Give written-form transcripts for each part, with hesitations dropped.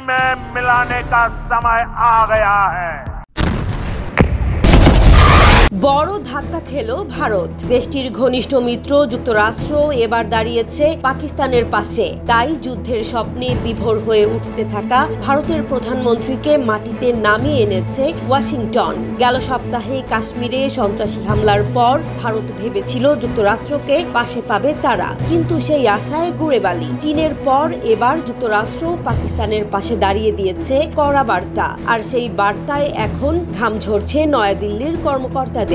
में मिलाने का समय आ गया है। বড় ধাক্কা খেলো ভারত। দেশটির ঘনিষ্ঠ মিত্র যুক্তরাষ্ট্র এবার দাঁড়িয়েছে পাকিস্তানের পাশে। তাই যুদ্ধের স্বপ্নে বিভোর হয়ে উঠতে থাকা ভারতের প্রধানমন্ত্রীকে মাটিতে নামিয়ে এনেছে ওয়াশিংটন। গেল সপ্তাহে কাশ্মীরে সন্ত্রাসী হামলার পর ভারত ভেবেছিল যুক্তরাষ্ট্রকে পাশে পাবে তারা, কিন্তু সেই আশায় গুড়ে বালি। চীনের পর এবার যুক্তরাষ্ট্র পাকিস্তানের পাশে দাঁড়িয়ে দিয়েছে কড়া বার্তা, আর সেই বার্তায় এখন ঘাম ঝরছে নয়াদিল্লির কর্মকর্তাদের।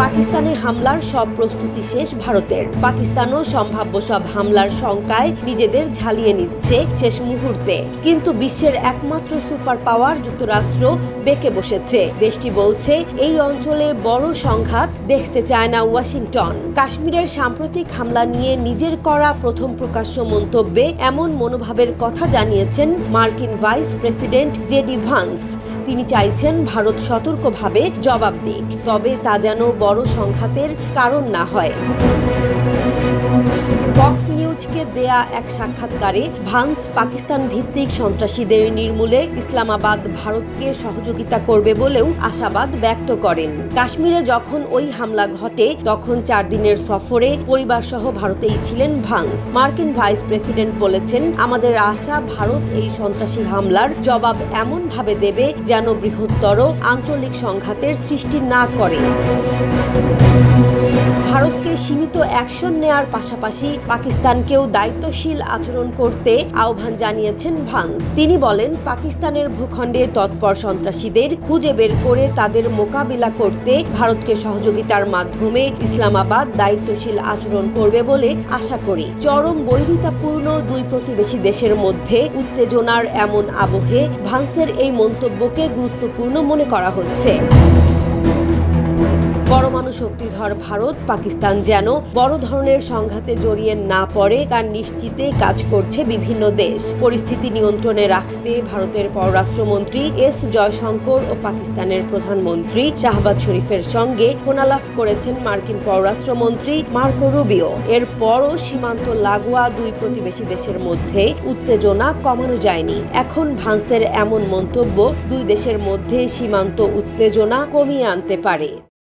পাকিস্তানে হামলার সব প্রস্তুতি শেষ ভারতের। পাকিস্তানও সম্ভাব্য সব হামলার শঙ্কায় নিজেদের ঝালিয়ে নিচ্ছে শেষ মুহূর্তে। কিন্তু বিশ্বের একমাত্র সুপার পাওয়ার যুক্তরাষ্ট্র বেঁকে বসেছে। দেশটি বলছে এই অঞ্চলে বড় সংঘাত দেখতে চায় না ওয়াশিংটন। কাশ্মীরের সাম্প্রতিক হামলা নিয়ে নিজের করা প্রথম প্রকাশ্য মন্তব্যে এমন মনোভাবের কথা জানিয়েছেন মার্কিন ভাইস প্রেসিডেন্ট জেডি ভান্স। তিনি চাইছেন ভারত সতর্কভাবে জবাব দিক, তবে তা যেন বড় সংঘাতের কারণ না হয়। ফক্স নিউজকে দেয়া এক সাক্ষাৎকারে ভান্স পাকিস্তান ভিত্তিক সন্ত্রাসীদের নির্মূলে ইসলামাবাদ ভারতকে সহযোগিতা করবে বলেও আশাবাদ ব্যক্ত করেন। কাশ্মীরে যখন ওই হামলা ঘটে তখন 4 দিনের সফরে পরিবারসহ ভারতেই ছিলেন ভান্স। মার্কিন ভাইস প্রেসিডেন্ট বলেছেন, আমাদের আশা ভারত এই সন্ত্রাসী হামলার জবাব এমন ভাবে দেবে যেন বৃহত্তর আঞ্চলিক সংঘাতের সৃষ্টি না করে। ভারতকে সীমিত অ্যাকশন নেয়ার পাশাপাশি পাকিস্তানকেও দায়িত্বশীল আচরণ করতে আহ্বান জানিয়েছেন ভান্স। তিনি বলেন, পাকিস্তানের ভূখণ্ডে তৎপর সন্ত্রাসীদের খুঁজে বের করে তাদের মোকাবিলা করতে ভারতকে সহযোগিতার মাধ্যমে ইসলামাবাদ দায়িত্বশীল আচরণ করবে বলে আশা করি। চরম বৈরিতাপূর্ণ দুই প্রতিবেশী দেশের মধ্যে উত্তেজনার এমন আবহে ভান্সের এই মন্তব্যকে গুরুত্বপূর্ণ মনে করা হচ্ছে। পরমাণু শক্তিধর ভারত পাকিস্তান যেন বড় ধরনের সংঘাতে জড়িয়ে না পড়ে তার নিশ্চিতে কাজ করছে বিভিন্ন দেশ। পরিস্থিতি নিয়ন্ত্রণে রাখতে ভারতের পররাষ্ট্রমন্ত্রী এস জয়শঙ্কর ও পাকিস্তানের প্রধানমন্ত্রী শাহবাজ শরীফের সঙ্গে ফোনালাপ করেছেন মার্কিন পররাষ্ট্রমন্ত্রী মার্কো রুবিও। এরপরও সীমান্ত লাগোয়া দুই প্রতিবেশী দেশের মধ্যে উত্তেজনা কমানো যায়নি। এখন ভান্সের এমন মন্তব্য দুই দেশের মধ্যে সীমান্ত উত্তেজনা কমিয়ে আনতে পারে।